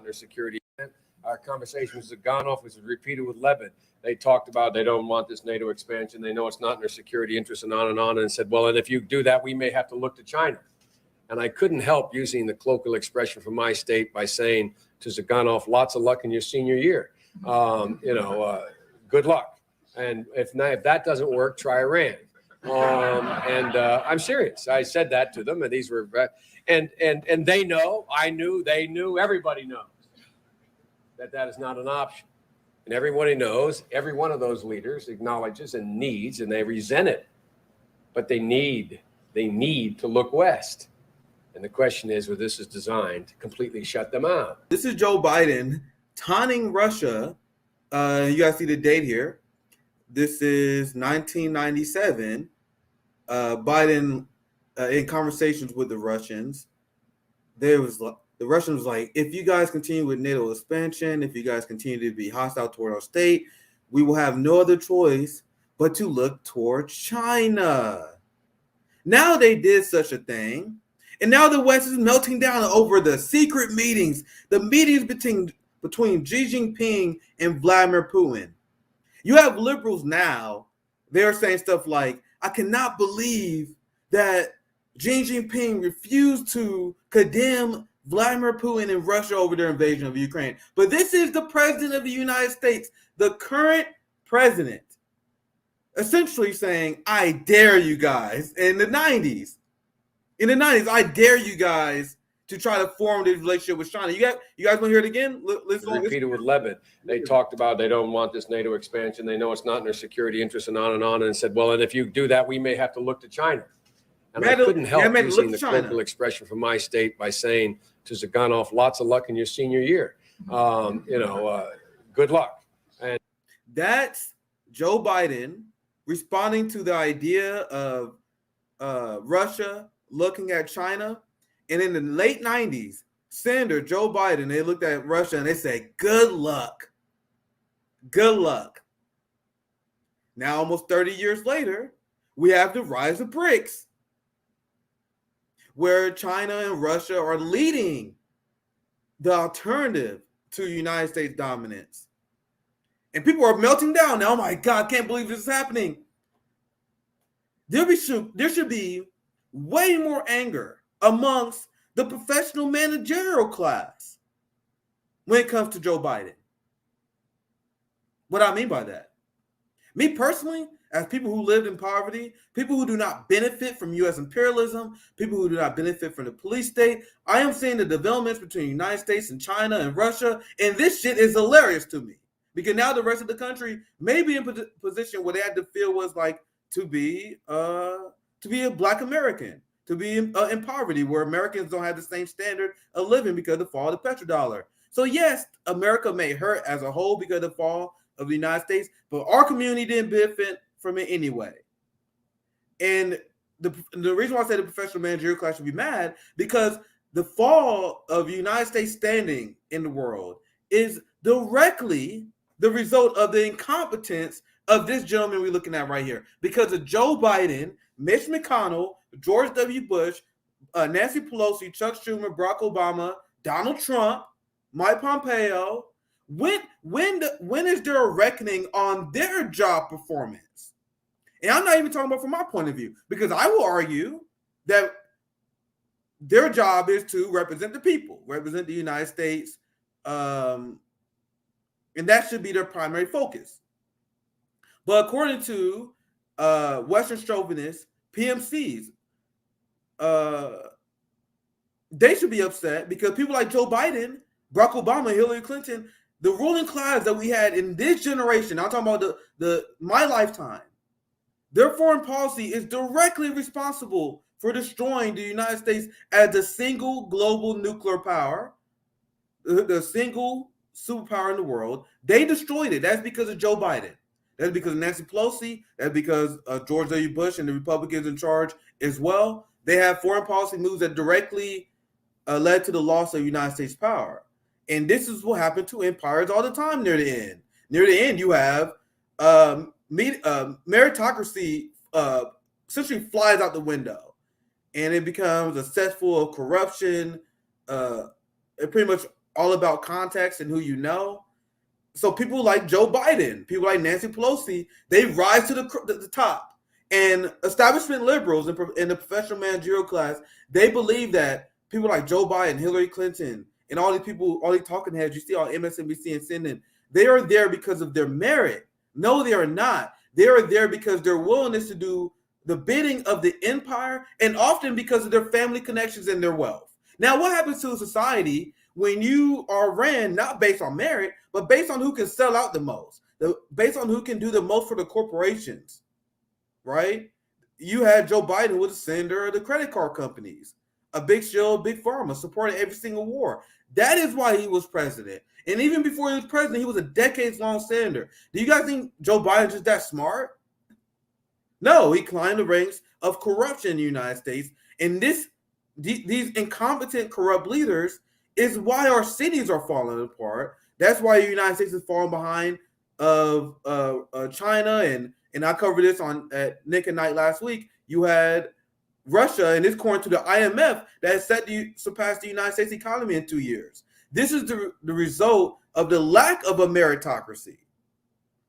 their security. Our conversations with Ganoff was repeated with Levin. They talked about they don't want this NATO expansion. They know it's not in their security interest and on, and said, well, and if you do that, we may have to look to China. And I couldn't help using the colloquial expression from my state by saying to Zaganoff, lots of luck in your senior year. Good luck. And if that doesn't work, try Iran. I'm serious. I said that to them, and these were, and they know, I knew, they knew, everybody knows that is not an option. And everybody knows, every one of those leaders acknowledges and needs, and they resent it, but they need to look west. And the question is, whether this is designed to completely shut them out. This is Joe Biden taunting Russia. You guys see the date here. This is 1997. Biden, in conversations with the Russians, the Russians was like, if you guys continue with NATO expansion, if you guys continue to be hostile toward our state, we will have no other choice but to look toward China. Now they did such a thing, and now the West is melting down over the secret meetings, the meetings between Xi Jinping and Vladimir Putin. You have liberals now, they're saying stuff like, I cannot believe that Xi Jinping refused to condemn Vladimir Putin and Russia over their invasion of Ukraine. But this is the president of the United States, the current president, essentially saying, I dare you guys. In the 90s, I dare you guys to try to form this relationship with China. You guys want to hear it again? Let's repeat it with Levin. They talked about they don't want this NATO expansion. They know it's not in their security interest and on, and said, well, and if you do that, we may have to look to China. And I couldn't help using the colloquial expression from my state by saying to Zaganoff, lots of luck in your senior year. Good luck. And that's Joe Biden responding to the idea of Russia looking at China. And in the late 90s, Senator Joe Biden, they looked at Russia and they said, good luck. Good luck. Now, almost 30 years later, we have the rise of BRICS, where China and Russia are leading the alternative to United States dominance. And people are melting down now. Oh my God, can't believe this is happening. There should be way more anger amongst the professional managerial class when it comes to Joe Biden. What I mean by that? Me personally, as people who lived in poverty, people who do not benefit from U.S. imperialism, people who do not benefit from the police state, I am seeing the developments between the United States and China and Russia, and this shit is hilarious to me. Because now the rest of the country may be in a position where they had to feel was like to be a Black American, to be in poverty, where Americans don't have the same standard of living because of the fall of the petrodollar. So yes, America may hurt as a whole because of the fall of the United States, but our community didn't benefit from it anyway. And the reason why I say the professional managerial class should be mad, because the fall of the United States standing in the world is directly the result of the incompetence of this gentleman we're looking at right here. Because of Joe Biden, Mitch McConnell, George W. Bush, Nancy Pelosi, Chuck Schumer, Barack Obama, Donald Trump, Mike Pompeo. When is there a reckoning on their job performance? And I'm not even talking about from my point of view, because I will argue that their job is to represent the people, represent the United States, and that should be their primary focus. But according to Western chauvinists, PMCs, they should be upset because people like Joe Biden, Barack Obama, Hillary Clinton, the ruling class that we had in this generation, I'm talking about my lifetime, their foreign policy is directly responsible for destroying the United States as the single global nuclear power, the single superpower in the world. They destroyed it. That's because of Joe Biden. That's because of Nancy Pelosi. That's because of George W. Bush and the Republicans in charge as well. They have foreign policy moves that directly led to the loss of United States power. And this is what happened to empires all the time near the end. Near the end, you have meritocracy essentially flies out the window. And it becomes a cesspool of corruption. And pretty much all about context and who you know. So people like Joe Biden, people like Nancy Pelosi, they rise to the top. And establishment liberals in the professional managerial class, they believe that people like Joe Biden, Hillary Clinton, and all these people, all these talking heads you see on MSNBC and CNN, they are there because of their merit. No, they are not. They are there because their willingness to do the bidding of the empire, and often because of their family connections and their wealth. Now, what happens to a society when you are ran not based on merit, but based on who can sell out the most, based on who can do the most for the corporations, right? You had Joe Biden, who was a senator of the credit card companies, a big shield, big pharma, supporting every single war. That is why he was president. And even before he was president, he was a decades-long senator. Do you guys think Joe Biden's just that smart? No, he climbed the ranks of corruption in the United States. And these incompetent, corrupt leaders is why our cities are falling apart. That's why the United States is falling behind of China. And I covered this on at Nick and Night last week. You had Russia, and it's according to the IMF, that is set to surpass the United States economy in 2 years. This is the result of the lack of a meritocracy.